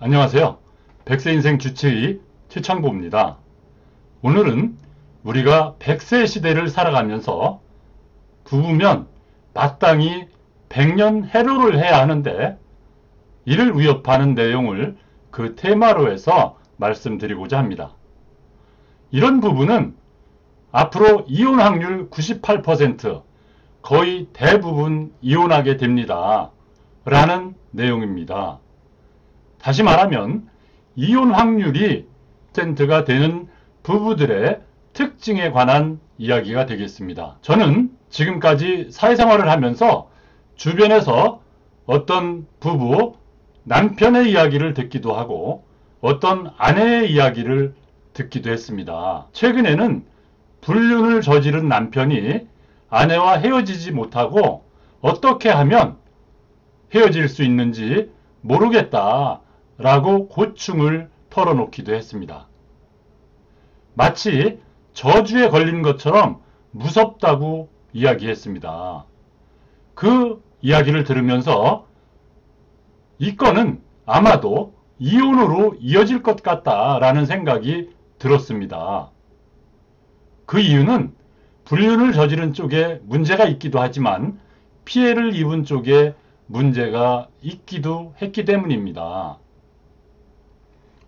안녕하세요. 백세 인생 주치의 최창보입니다. 오늘은 우리가 100세 시대를 살아가면서 부부면 마땅히 100년 해로를 해야 하는데 이를 위협하는 내용을 그 테마로 해서 말씀드리고자 합니다. 이런 부부는 앞으로 이혼 확률 98%, 거의 대부분 이혼하게 됩니다. 라는 내용입니다. 다시 말하면 이혼 확률이 1%가 되는 부부들의 특징에 관한 이야기가 되겠습니다. 저는 지금까지 사회생활을 하면서 주변에서 어떤 부부, 남편의 이야기를 듣기도 하고 어떤 아내의 이야기를 듣기도 했습니다. 최근에는 불륜을 저지른 남편이 아내와 헤어지지 못하고 어떻게 하면 헤어질 수 있는지 모르겠다 라고 고충을 털어놓기도 했습니다. 마치 저주에 걸린 것처럼 무섭다고 이야기했습니다. 그 이야기를 들으면서 이 건은 아마도 이혼으로 이어질 것 같다라는 생각이 들었습니다. 그 이유는 불륜을 저지른 쪽에 문제가 있기도 하지만 피해를 입은 쪽에 문제가 있기도 했기 때문입니다.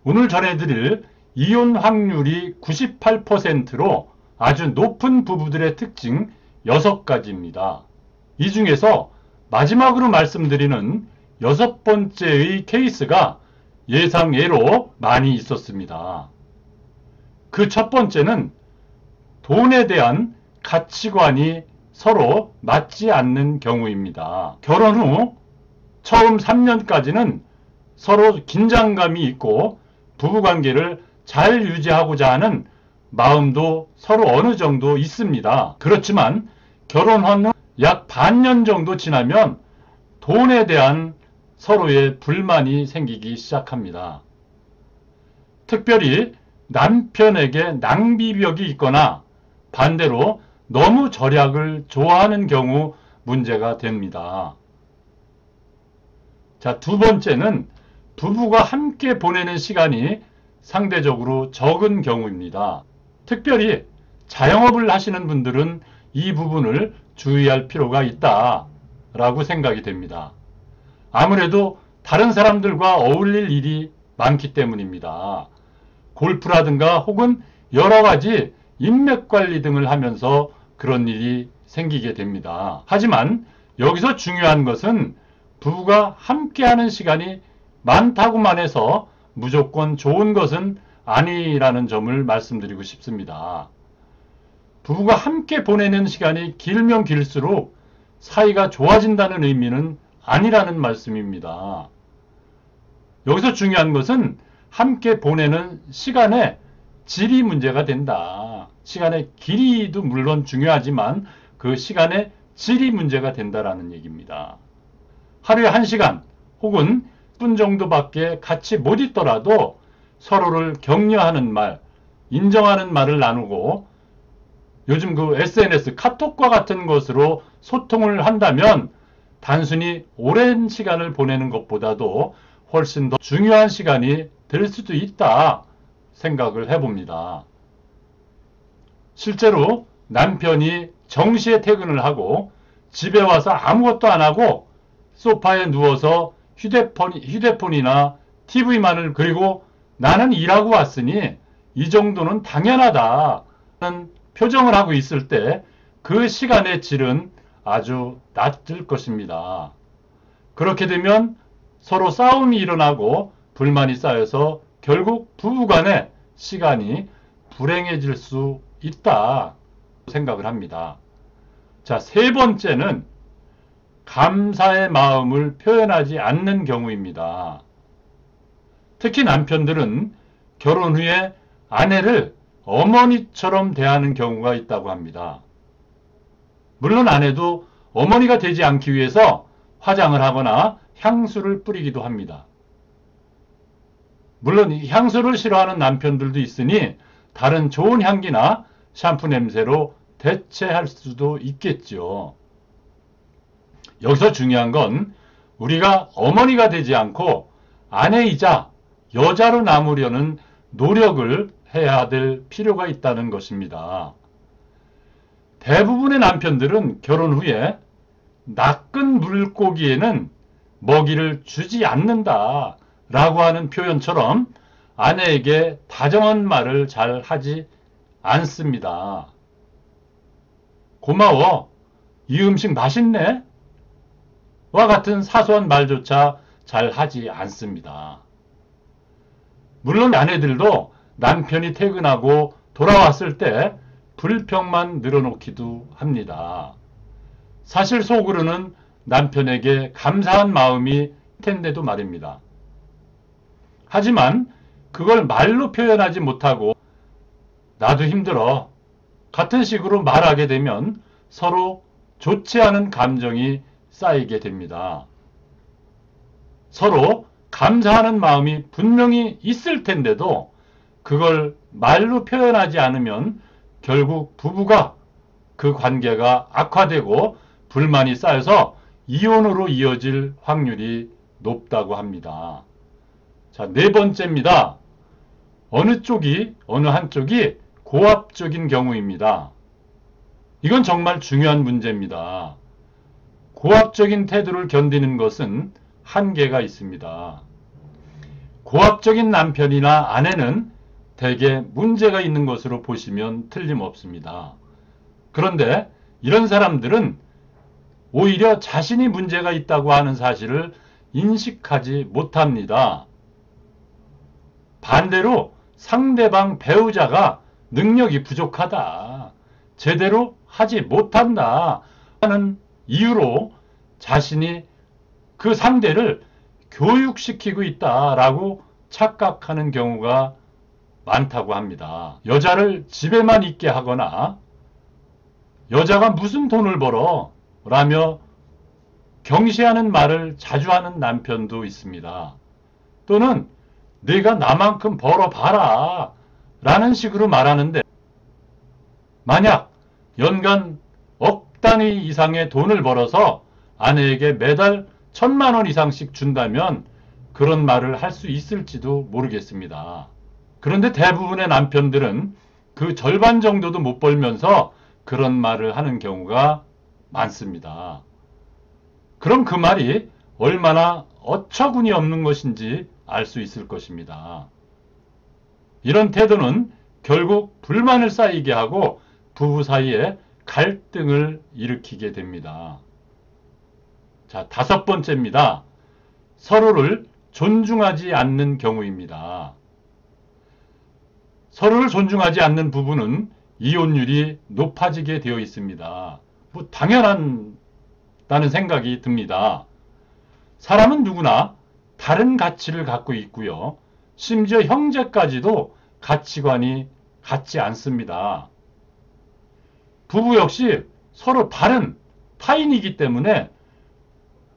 오늘 전해드릴 이혼 확률이 98%로 아주 높은 부부들의 특징 6가지입니다. 이 중에서 마지막으로 말씀드리는 6번째의 케이스가 예상외로 많이 있었습니다. 그 첫 번째는 돈에 대한 가치관이 서로 맞지 않는 경우입니다. 결혼 후 처음 3년까지는 서로 긴장감이 있고 부부관계를 잘 유지하고자 하는 마음도 서로 어느 정도 있습니다. 그렇지만 결혼한 후 약 반년 정도 지나면 돈에 대한 서로의 불만이 생기기 시작합니다. 특별히 남편에게 낭비벽이 있거나 반대로 너무 절약을 좋아하는 경우 문제가 됩니다. 자, 두 번째는 부부가 함께 보내는 시간이 상대적으로 적은 경우입니다. 특별히 자영업을 하시는 분들은 이 부분을 주의할 필요가 있다라고 생각이 됩니다. 아무래도 다른 사람들과 어울릴 일이 많기 때문입니다. 골프라든가 혹은 여러 가지 인맥 관리 등을 하면서 그런 일이 생기게 됩니다. 하지만 여기서 중요한 것은 부부가 함께하는 시간이 많다고만 해서 무조건 좋은 것은 아니라는 점을 말씀드리고 싶습니다. 부부가 함께 보내는 시간이 길면 길수록 사이가 좋아진다는 의미는 아니라는 말씀입니다. 여기서 중요한 것은 함께 보내는 시간의 질이 문제가 된다. 시간의 길이도 물론 중요하지만 그 시간의 질이 문제가 된다라는 얘기입니다. 하루에 1시간 혹은 10분 정도밖에 같이 못 있더라도 서로를 격려하는 말, 인정하는 말을 나누고 요즘 그 SNS, 카톡과 같은 것으로 소통을 한다면 단순히 오랜 시간을 보내는 것보다도 훨씬 더 중요한 시간이 될 수도 있다 생각을 해봅니다. 실제로 남편이 정시에 퇴근을 하고 집에 와서 아무것도 안 하고 소파에 누워서 휴대폰이나 TV만을 그리고 나는 일하고 왔으니 이 정도는 당연하다는 표정을 하고 있을 때 그 시간의 질은 아주 낮을 것입니다. 그렇게 되면 서로 싸움이 일어나고 불만이 쌓여서 결국 부부간의 시간이 불행해질 수 있다 생각을 합니다. 자, 세 번째는 감사의 마음을 표현하지 않는 경우입니다. 특히 남편들은 결혼 후에 아내를 어머니처럼 대하는 경우가 있다고 합니다. 물론 아내도 어머니가 되지 않기 위해서 화장을 하거나 향수를 뿌리기도 합니다. 물론 향수를 싫어하는 남편들도 있으니 다른 좋은 향기나 샴푸 냄새로 대체할 수도 있겠죠. 여기서 중요한 건 우리가 어머니가 되지 않고 아내이자 여자로 남으려는 노력을 해야 될 필요가 있다는 것입니다. 대부분의 남편들은 결혼 후에 낚은 물고기에는 먹이를 주지 않는다 라고 하는 표현처럼 아내에게 다정한 말을 잘 하지 않습니다. 고마워. 이 음식 맛있네? 와 같은 사소한 말조차 잘 하지 않습니다. 물론 아내들도 남편이 퇴근하고 돌아왔을 때 불평만 늘어놓기도 합니다. 사실 속으로는 남편에게 감사한 마음이 텐데도 말입니다. 하지만 그걸 말로 표현하지 못하고 나도 힘들어 같은 식으로 말하게 되면 서로 좋지 않은 감정이 쌓이게 됩니다. 서로 감사하는 마음이 분명히 있을 텐데도 그걸 말로 표현하지 않으면 결국 부부가 그 관계가 악화되고 불만이 쌓여서 이혼으로 이어질 확률이 높다고 합니다. 자, 네 번째입니다. 어느 한쪽이 고압적인 경우입니다. 이건 정말 중요한 문제입니다. 고압적인 태도를 견디는 것은 한계가 있습니다. 고압적인 남편이나 아내는 대개 문제가 있는 것으로 보시면 틀림없습니다. 그런데 이런 사람들은 오히려 자신이 문제가 있다고 하는 사실을 인식하지 못합니다. 반대로 상대방 배우자가 능력이 부족하다, 제대로 하지 못한다 하는 이유로 자신이 그 상대를 교육시키고 있다라고 착각하는 경우가 많다고 합니다. 여자를 집에만 있게 하거나 여자가 무슨 돈을 벌어 라며 경시하는 말을 자주 하는 남편도 있습니다. 또는 네가 나만큼 벌어봐라 라는 식으로 말하는데 만약 연간 억 단위 이상의 돈을 벌어서 아내에게 매달 1,000만 원 이상씩 준다면 그런 말을 할 수 있을지도 모르겠습니다. 그런데 대부분의 남편들은 그 절반 정도도 못 벌면서 그런 말을 하는 경우가 많습니다. 그럼 그 말이 얼마나 어처구니 없는 것인지 알 수 있을 것입니다. 이런 태도는 결국 불만을 쌓이게 하고 부부 사이에 갈등을 일으키게 됩니다. 자, 다섯 번째입니다. 서로를 존중하지 않는 경우입니다. 서로를 존중하지 않는 부부는 이혼율이 높아지게 되어 있습니다. 뭐 당연하다는 생각이 듭니다. 사람은 누구나 다른 가치를 갖고 있고요. 심지어 형제까지도 가치관이 같지 않습니다. 부부 역시 서로 다른 타인이기 때문에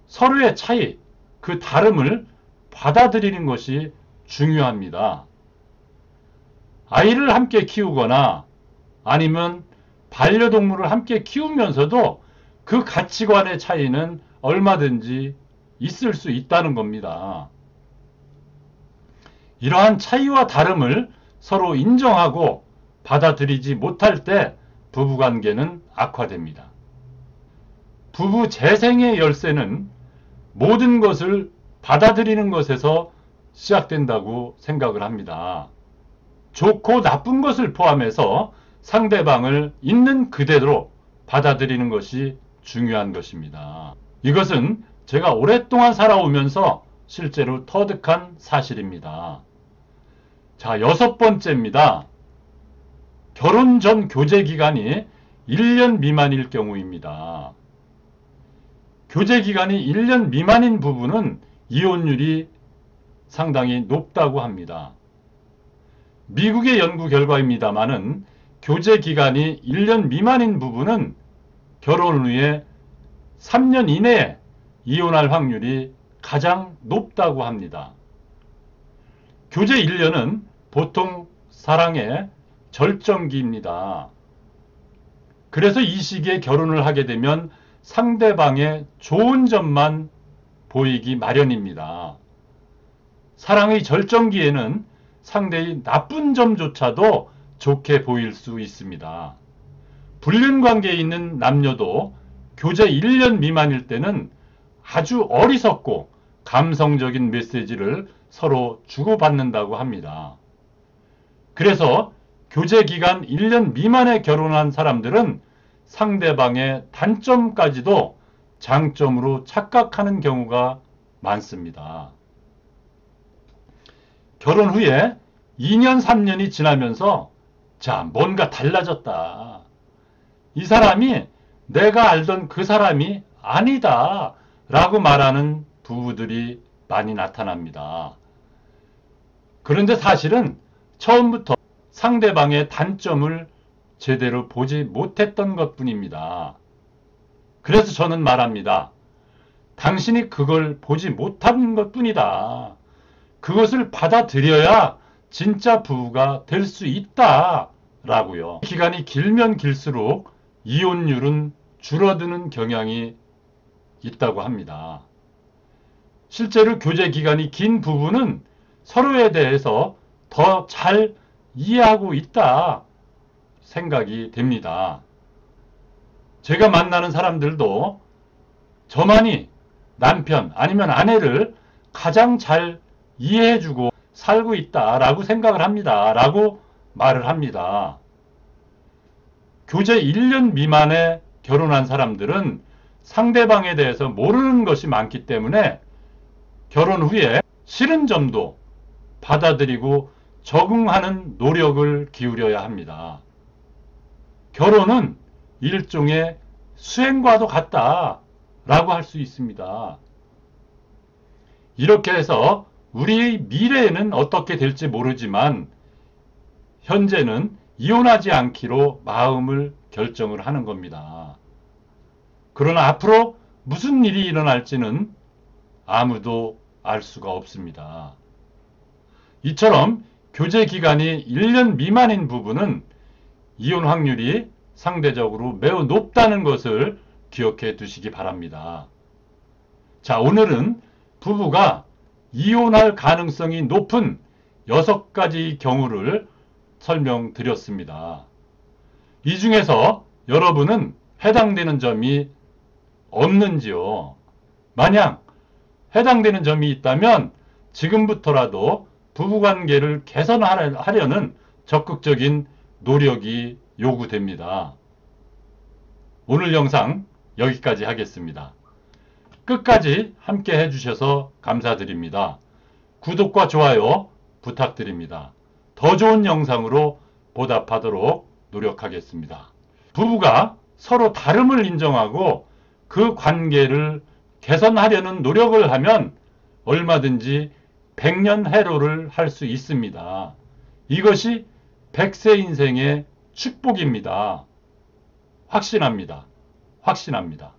서로의 차이, 그 다름을 받아들이는 것이 중요합니다. 아이를 함께 키우거나 아니면 반려동물을 함께 키우면서도 그 가치관의 차이는 얼마든지 있을 수 있다는 겁니다. 이러한 차이와 다름을 서로 인정하고 받아들이지 못할 때 부부관계는 악화됩니다. 부부 재생의 열쇠는 모든 것을 받아들이는 것에서 시작된다고 생각을 합니다. 좋고 나쁜 것을 포함해서 상대방을 있는 그대로 받아들이는 것이 중요한 것입니다. 이것은 제가 오랫동안 살아오면서 실제로 터득한 사실입니다. 자, 여섯 번째입니다. 결혼 전 교제 기간이 1년 미만일 경우입니다. 교제 기간이 1년 미만인 부부는 이혼율이 상당히 높다고 합니다. 미국의 연구 결과입니다마는 교제 기간이 1년 미만인 부부는 결혼 후에 3년 이내에 이혼할 확률이 가장 높다고 합니다. 교제 1년은 보통 사랑의 절정기입니다. 그래서 이 시기에 결혼을 하게 되면 상대방의 좋은 점만 보이기 마련입니다. 사랑의 절정기에는 상대의 나쁜 점조차도 좋게 보일 수 있습니다. 불륜관계에 있는 남녀도 교제 1년 미만일 때는 아주 어리석고 감성적인 메시지를 서로 주고받는다고 합니다. 그래서 교제 기간 1년 미만에 결혼한 사람들은 상대방의 단점까지도 장점으로 착각하는 경우가 많습니다. 결혼 후에 2년, 3년이 지나면서 자, 뭔가 달라졌다. 이 사람이 내가 알던 그 사람이 아니다 라고 말하는 부부들이 많이 나타납니다. 그런데 사실은 처음부터 상대방의 단점을 제대로 보지 못했던 것뿐입니다. 그래서 저는 말합니다. 당신이 그걸 보지 못한 것뿐이다. 그것을 받아들여야 진짜 부부가 될 수 있다 라고요. 기간이 길면 길수록 이혼율은 줄어드는 경향이 있다고 합니다. 실제로 교제 기간이 긴 부부는 서로에 대해서 더 잘 이해하고 있다 생각이 됩니다. 제가 만나는 사람들도 저만이 남편 아니면 아내를 가장 잘 이해해주고 살고 있다라고 생각을 합니다. 라고 말을 합니다. 교제 1년 미만에 결혼한 사람들은 상대방에 대해서 모르는 것이 많기 때문에 결혼 후에 싫은 점도 받아들이고 적응하는 노력을 기울여야 합니다. 결혼은 일종의 수행과도 같다라고 할 수 있습니다. 이렇게 해서 우리의 미래에는 어떻게 될지 모르지만 현재는 이혼하지 않기로 마음을 결정을 하는 겁니다. 그러나 앞으로 무슨 일이 일어날지는 아무도 알 수가 없습니다. 이처럼 교제 기간이 1년 미만인 부부는 이혼 확률이 상대적으로 매우 높다는 것을 기억해 두시기 바랍니다. 자, 오늘은 부부가 이혼할 가능성이 높은 6가지 경우를 설명드렸습니다. 이 중에서 여러분은 해당되는 점이 없는지요? 만약 해당되는 점이 있다면 지금부터라도 부부관계를 개선하려는 적극적인 노력이 요구됩니다. 오늘 영상 여기까지 하겠습니다. 끝까지 함께 해주셔서 감사드립니다. 구독과 좋아요 부탁드립니다. 더 좋은 영상으로 보답하도록 노력하겠습니다. 부부가 서로 다름을 인정하고 그 관계를 개선하려는 노력을 하면 얼마든지 백년해로를 할 수 있습니다. 이것이 100세 인생의 축복입니다. 확신합니다. 확신합니다.